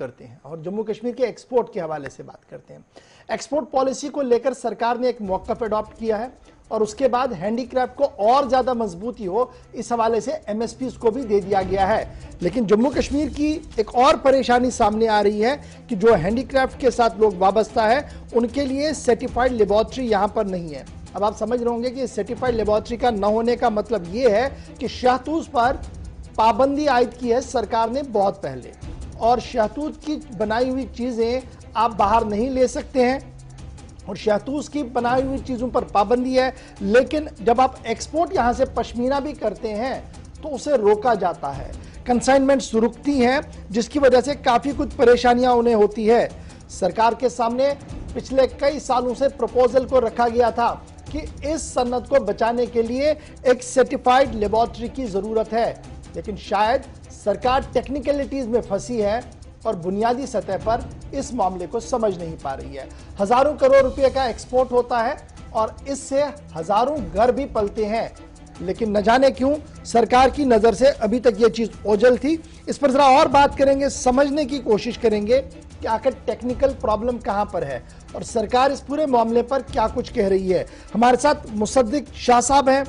करते हैं और जम्मू कश्मीर के एक्सपोर्ट के हवाले से बात करते हैं। एक्सपोर्ट पॉलिसी को लेकर सरकार ने एक मौक़िफ़ अडॉप्ट किया है और उसके बाद हैंडीक्राफ्ट को और ज्यादा मजबूती हो इस हवाले से एमएसपीज को भी दे दिया गया है। लेकिन जम्मू कश्मीर की एक और परेशानी सामने आ रही है कि जो हैंडीक्राफ्ट के साथ लोग वाबस्ता है उनके लिए सर्टिफाइड लेबोरेटरी यहां पर नहीं है। अब आप समझ रहे होंगे कि सर्टिफाइड लेबोरेटरी का न होने का मतलब यह है कि शहतूत पर पाबंदी आयद की है सरकार ने बहुत पहले, और शहतूत की बनाई हुई चीजें आप बाहर नहीं ले सकते हैं और शहतूत की बनाई हुई चीजों पर पाबंदी है। लेकिन जब आप एक्सपोर्ट यहां से पश्मीना भी करते हैं तो उसे रोका जाता है, कंसाइनमेंट्स रुकती हैं, जिसकी वजह से काफी कुछ परेशानियां उन्हें होती है। सरकार के सामने पिछले कई सालों से प्रपोजल को रखा गया था कि इस सन्नत को बचाने के लिए एक सर्टिफाइड लेबोरेटरी की जरूरत है, लेकिन शायद सरकार टेक्निकलिटीज में फंसी है और बुनियादी सतह पर इस मामले को समझ नहीं पा रही है। हजारों करोड़ रुपए का एक्सपोर्ट होता है और इससे हजारों घर भी पलते हैं, लेकिन न जाने क्यों सरकार की नजर से अभी तक यह चीज ओझल थी। इस पर जरा और बात करेंगे, समझने की कोशिश करेंगे कि आखिर टेक्निकल प्रॉब्लम कहां पर है और सरकार इस पूरे मामले पर क्या कुछ कह रही है। हमारे साथ मुसद्दिक शाह साहब हैं,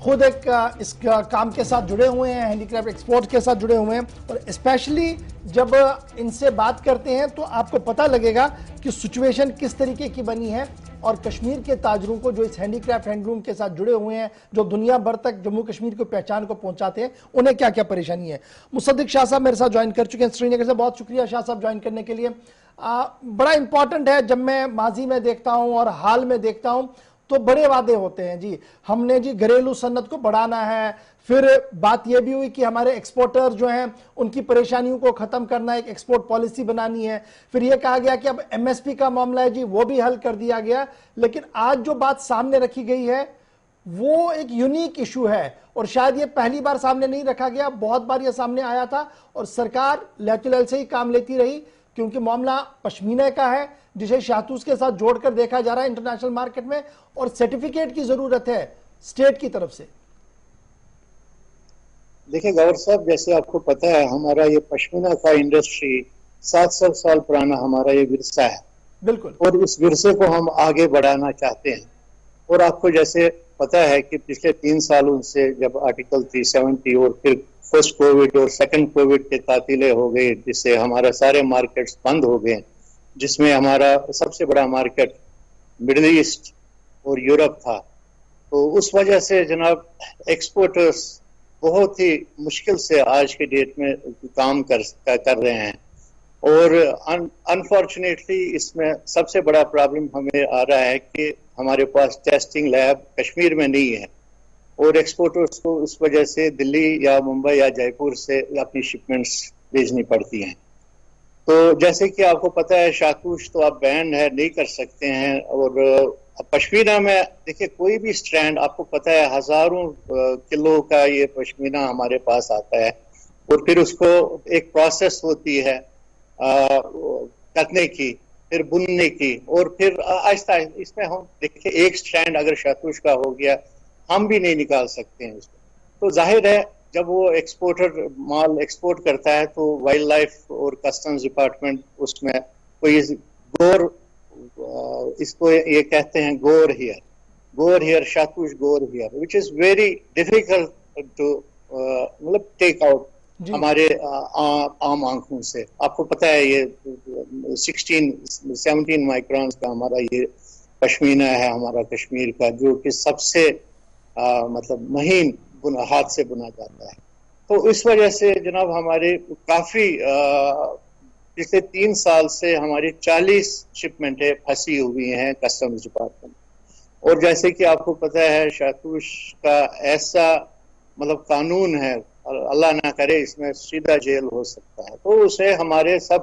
खुद एक इस काम के साथ जुड़े हुए हैं, हैंडीक्राफ्ट एक्सपोर्ट के साथ जुड़े हुए हैं, और स्पेशली जब इनसे बात करते हैं तो आपको पता लगेगा कि सिचुएशन किस तरीके की बनी है और कश्मीर के ताजरों को जो इस हैंडीक्राफ्ट हैंडलूम के साथ जुड़े हुए हैं, जो दुनिया भर तक जम्मू कश्मीर को पहचान को पहुंचाते हैं, उन्हें क्या क्या परेशानी है। मुसद्दिक शाह साहब मेरे साथ ज्वाइन कर चुके हैं श्रीनगर से। बहुत शुक्रिया शाह साहब ज्वाइन करने के लिए। बड़ा इंपॉर्टेंट है, जब मैं माजी में देखता हूं और हाल में देखता हूं तो बड़े वादे होते हैं जी, हमने जी घरेलू सन्नत को बढ़ाना है, फिर बात यह भी हुई कि हमारे एक्सपोर्टर जो हैं उनकी परेशानियों को खत्म करना है, एक एक्सपोर्ट पॉलिसी बनानी है, फिर यह कहा गया कि अब एमएसपी का मामला है जी वो भी हल कर दिया गया। लेकिन आज जो बात सामने रखी गई है वो एक यूनिक इशू है और शायद ये पहली बार सामने नहीं रखा गया, बहुत बार यह सामने आया था और सरकार लैचुलैल से ही काम लेती रही, क्योंकि मामला पश्मीना का है जिसे शहतूत के साथ जोड़कर देखा जा रहा है इंटरनेशनल मार्केट में, और सर्टिफिकेट की जरूरत है स्टेट की तरफ से। देखिए गौर साहब, जैसे आपको पता है हमारा ये पश्मीना का इंडस्ट्री 700 साल पुराना हमारा ये विरसा है। बिल्कुल। और इस विरसे को हम आगे बढ़ाना चाहते हैं। और आपको जैसे पता है कि पिछले 3 सालों से जब आर्टिकल 370 और फिर फर्स्ट कोविड और सेकंड कोविड के तातीले हो गए, जिससे हमारा सारे मार्केट्स बंद हो गए, जिसमें हमारा सबसे बड़ा मार्केट मिडिल ईस्ट और यूरोप था, तो उस वजह से जनाब एक्सपोर्टर्स बहुत ही मुश्किल से आज के डेट में काम कर रहे हैं। और अनफॉर्चुनेटली इसमें सबसे बड़ा प्रॉब्लम हमें आ रहा है कि हमारे पास टेस्टिंग लैब कश्मीर में नहीं है और एक्सपोर्टर्स को उस वजह से दिल्ली या मुंबई या जयपुर से अपनी शिपमेंट्स भेजनी पड़ती हैं। तो जैसे कि आपको पता है शहतूत तो आप बैंड है, नहीं कर सकते हैं। और पश्मीना में देखिए कोई भी स्ट्रैंड, आपको पता है हजारों किलो का ये पश्मीना हमारे पास आता है और फिर उसको एक प्रोसेस होती है कटने की, फिर बुनने की, और फिर आहिस्ता इसमें हम देखिए एक स्ट्रैंड अगर शहतूत का हो गया हम भी नहीं निकाल सकते हैं इसको। तो जाहिर है जब वो एक्सपोर्टर माल एक्सपोर्ट करता है तो वाइल्ड लाइफ और कस्टम्स डिपार्टमेंट उसमें कोई गोर, इसको ये कहते हैं गोर हियर शहतूत गोर हियर, which is very difficult to मतलब टेक आउट हमारे आम आंखों से। आपको पता है ये 17 माइक्रॉन्स का हमारा ये पश्मीना है हमारा कश्मीर का, जो कि सबसे मतलब महीन हाथ से बुना जाता है। तो इस वजह से जनाब हमारे काफी पिछले 3 साल से हमारी 40 शिपमेंटें फंसी हुई हैं कस्टम्स डिपार्टमेंट। और जैसे कि आपको पता है शहतूत का ऐसा मतलब कानून है, अल्लाह ना करे इसमें सीधा जेल हो सकता है। तो उसे हमारे सब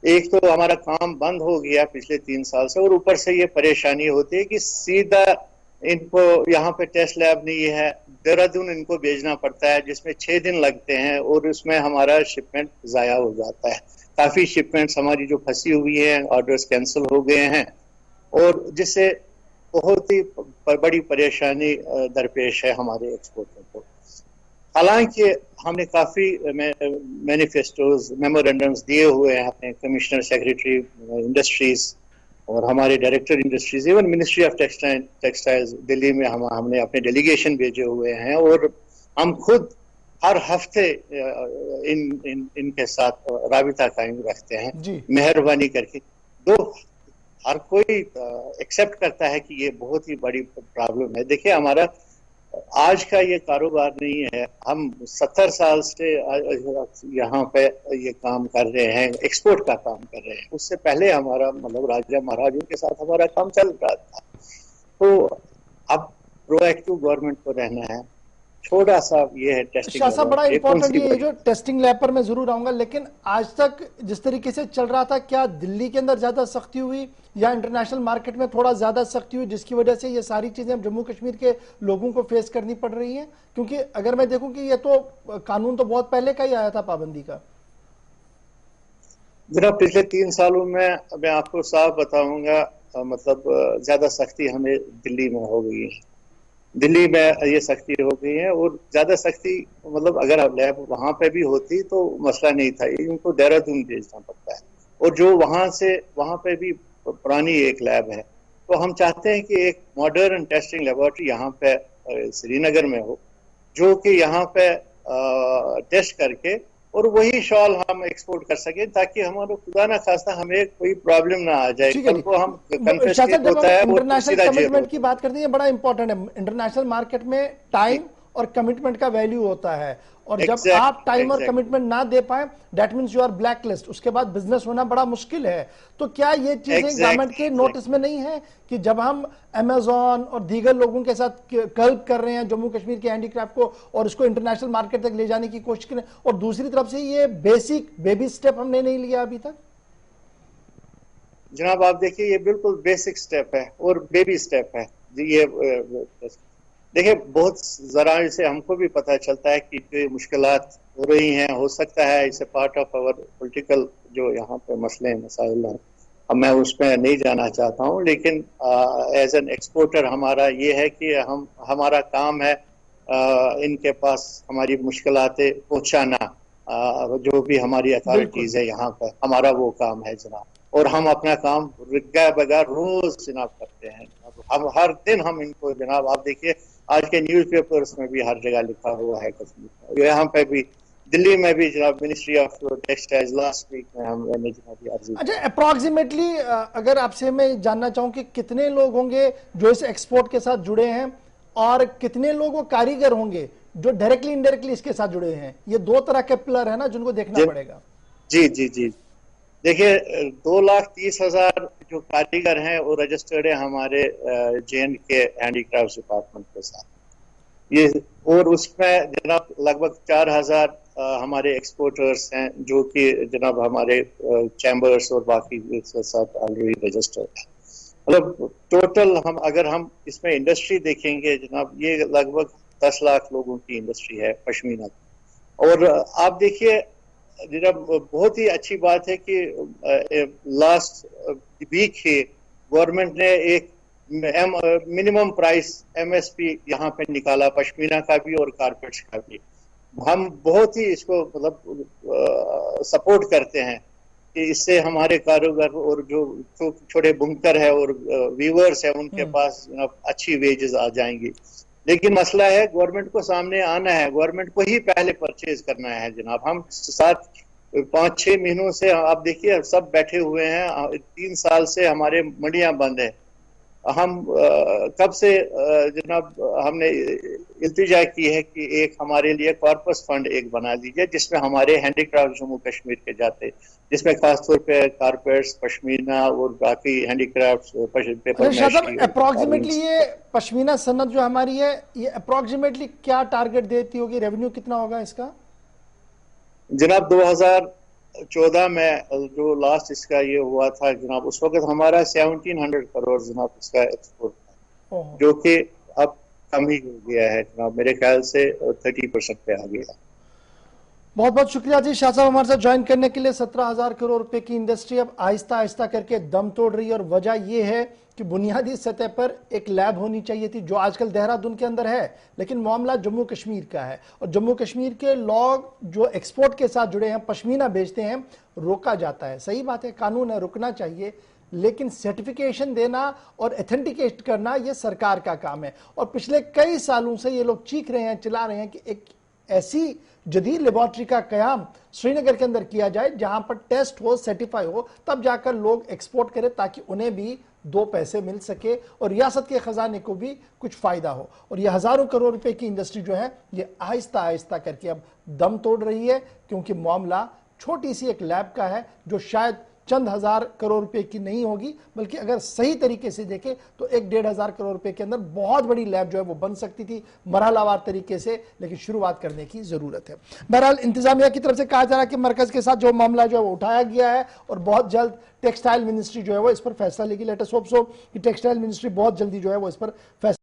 एक तो हमारा काम बंद हो गया पिछले 3 साल से, और ऊपर से ये परेशानी होती है कि सीधा इनको यहाँ पे टेस्ट लैब नहीं है, देहरादून इनको भेजना पड़ता है जिसमें 6 दिन लगते हैं और उसमें हमारा शिपमेंट जाया हो जाता है। काफी शिपमेंट्स हमारी जो फंसी हुई हैं, ऑर्डर्स कैंसिल हो गए हैं और जिससे बहुत ही बड़ी परेशानी दरपेश है हमारे एक्सपोर्टर को। हालांकि हमने काफी मैनिफेस्टोज मेमोरेंडम्स दिए हुए हैं अपने कमिश्नर सेक्रेटरी इंडस्ट्रीज और हमारे director industries, even ministry of textiles Delhi में हमने अपने डेलीगेशन भेजे हुए हैं और हम खुद हर हफ्ते इनके साथ राबिता कायम रखते हैं मेहरबानी करके। तो हर कोई एक्सेप्ट करता है कि ये बहुत ही बड़ी प्रॉब्लम है। देखिए हमारा आज का ये कारोबार नहीं है, हम 70 साल से यहाँ पे ये काम कर रहे हैं, एक्सपोर्ट का काम कर रहे हैं। उससे पहले हमारा मतलब राजा महाराजों के साथ हमारा काम चल रहा था। तो अब प्रोएक्टिव गवर्नमेंट को रहना है। छोटा सा ये है टेस्टिंग लैब, बड़ा इंपॉर्टेंट ये जो टेस्टिंग लैब पर मैं जरूर आऊंगा, लेकिन आज तक जिस तरीके से चल रहा था, क्या दिल्ली के अंदर ज्यादा सख्ती हुई या इंटरनेशनल मार्केट में थोड़ा ज्यादा सख्ती हुई, जिसकी वजह से ये सारी चीजें जम्मू कश्मीर के लोगों को फेस करनी पड़ रही हैं? क्योंकि अगर मैं देखूं कि ये तो कानून तो बहुत पहले का ही आया था पाबंदी का। जनाब पिछले 3 सालों में मैं आपको साफ बताऊंगा, मतलब ज्यादा सख्ती हमें दिल्ली में हो गई है। दिल्ली में ये सख्ती हो गई है और ज्यादा सख्ती मतलब अगर लैब वहां पे भी होती तो मसला नहीं था, इनको देहरादून भेजना पड़ता है। और जो वहां पे भी पुरानी एक लैब है, तो हम चाहते हैं कि एक मॉडर्न टेस्टिंग लेबोरेटरी यहाँ पे श्रीनगर में हो, जो कि यहाँ पे टेस्ट करके और वही शॉल हम एक्सपोर्ट कर सकें, ताकि हमारा खुदा ना खास्ता हमें कोई प्रॉब्लम ना आ जाए। कल को हम कन्फिस्केट होता है इंटरनेशनल कमिटमेंट की बात करते हैं, बड़ा इंपॉर्टेंट है। इंटरनेशनल मार्केट में टाइम और कमिटमेंट का वैल्यू होता है, और जब आप टाइम और कमिटमेंट ना दे पाए, that means you are black list, उसके बाद बिजनेस होना बड़ा मुश्किल है। तो क्या ये चीजें गवर्नमेंट के नोटिस में नहीं है कि जब हम अमेजॉन और दीगर लोगों के साथ कल्प कर रहे हैं जम्मू कश्मीर के हैंडीक्राफ्ट को और इसको इंटरनेशनल मार्केट तक ले जाने की कोशिश करें, और दूसरी तरफ से ये बेसिक बेबी स्टेप हमने नहीं लिया अभी तक? जनाब आप देखिए, ये बिल्कुल बेसिक स्टेप है और बेबी स्टेप है। ये देखिए बहुत जरा से हमको भी पता चलता है कि जो मुश्किलात हो रही हैं, हो सकता है इसे पार्ट ऑफ आवर पॉलिटिकल जो यहाँ पे मसले मसाइल हैं। अब मैं उसमें नहीं जाना चाहता हूँ, लेकिन एज एन एक्सपोर्टर हमारा ये है कि हमारा काम है इनके पास हमारी मुश्किलातें पहुँचाना। जो भी हमारी अथॉरिटीज है यहाँ पर, हमारा वो काम है जनाब, और हम अपना काम बगैर रोज जनाब करते हैं। हम हर दिन हम इनको जनाब, आप देखिए आज के न्यूज़पेपर्स में भी हर जगह लिखा हुआ है कश्मीर, यहाँ पे भी दिल्ली में भी जनाब ministry of textiles last week में हमने जनाब अर्जी। अच्छा, अप्रॉक्सीमेटली अगर आपसे मैं जानना चाहूं कि कितने लोग होंगे जो इस एक्सपोर्ट के साथ जुड़े हैं, और कितने लोग वो कारीगर होंगे जो डायरेक्टली इनडायरेक्टली इसके साथ जुड़े हैं? ये दो तरह के पिलर है ना जिनको देखना पड़ेगा। जी जी जी, देखिए 2,30,000 जो कारीगर हैं वो रजिस्टर्ड है हमारे JNK हैंडीक्राफ्ट डिपार्टमेंट के साथ। ये और उसमें जनाब लगभग 4,000 हमारे एक्सपोर्टर्स हैं जो कि जनाब हमारे चैम्बर्स और बाकी के साथ ऑलरेडी रजिस्टर्ड है। मतलब टोटल अगर हम इसमें इंडस्ट्री देखेंगे जनाब, ये लगभग 10 लाख लोगों की इंडस्ट्री है पश्मीना की। और आप देखिए जनाब बहुत ही अच्छी बात है कि लास्ट वीक ही गवर्नमेंट ने एक मिनिमम प्राइस MSP यहाँ पे निकाला, पश्मीना का भी और कारपेट्स का भी। हम बहुत ही इसको मतलब सपोर्ट करते हैं कि इससे हमारे कारोबार और जो छोटे बुनकर है और वीवर्स है उनके पास अच्छी वेजेस आ जाएंगी। लेकिन मसला है गवर्नमेंट को सामने आना है, गवर्नमेंट को ही पहले परचेज करना है जनाब। हम 5-6 महीनों से आप देखिए सब बैठे हुए हैं, 3 साल से हमारे मंडियां बंद है। हम कब से जनाब हमने इल्तिजा की है कि एक हमारे लिए कॉर्पस फंड एक बना दीजिए जिसमें हमारे हैंडीक्राफ्ट जम्मू कश्मीर के जाते, जिसमें खासतौर पे कारपेट्स, पश्मीना और बाकी हैंडीक्राफ्ट पेपर। अप्रोक्सीमेटली ये पश्मीना सनत जो हमारी है, ये अप्रोक्सीमेटली क्या टारगेट देती होगी, रेवेन्यू कितना होगा इसका? जनाब 2014 में जो लास्ट इसका ये हुआ था जनाब, उस वक्त हमारा 1700 करोड़ जनाब इसका एक्सपोर्ट था, जो कि अब कम ही हो गया है जनाब, मेरे ख्याल से 30% पे आ गया। बहुत बहुत शुक्रिया जी शाह साहब हमारे साथ ज्वाइन करने के लिए। 17,000 करोड़ रुपए की इंडस्ट्री अब आहिस्ता आहिस्ता करके दम तोड़ रही है और वजह यह है कि बुनियादी सतह पर एक लैब होनी चाहिए थी जो आजकल देहरादून के अंदर है, लेकिन मामला जम्मू कश्मीर का है और जम्मू कश्मीर के लोग जो एक्सपोर्ट के साथ जुड़े हैं, पश्मीना बेचते हैं, रोका जाता है। सही बात है, कानून है, रुकना चाहिए, लेकिन सर्टिफिकेशन देना और एथेंटिकेट करना यह सरकार का काम है। और पिछले कई सालों से ये लोग चीख रहे हैं, चिल्ला रहे हैं कि एक ऐसी जदीद लेबोरेटरी का कयाम श्रीनगर के अंदर किया जाए जहां पर टेस्ट हो, सर्टिफाई हो, तब जाकर लोग एक्सपोर्ट करें ताकि उन्हें भी दो पैसे मिल सके और रियासत के खजाने को भी कुछ फायदा हो। और ये हजारों करोड़ रुपए की इंडस्ट्री जो है ये आहिस्ता आहिस्ता करके अब दम तोड़ रही है, क्योंकि मामला छोटी सी एक लैब का है जो शायद चंद हजार करोड़ रुपए की नहीं होगी, बल्कि अगर सही तरीके से देखें तो 1-1.5 करोड़ रुपए के अंदर बहुत बड़ी लैब जो है वो बन सकती थी मरहलावार तरीके से, लेकिन शुरुआत करने की जरूरत है। बहरहाल इंतजामिया की तरफ से कहा जा रहा है कि मरकज के साथ जो मामला जो है वो उठाया गया है और बहुत जल्द टेक्सटाइल मिनिस्ट्री जो है वो इस पर फैसला लेगी। लेट अस होप सो कि टेक्सटाइल मिनिस्ट्री बहुत जल्दी जो है वो इस पर फैसला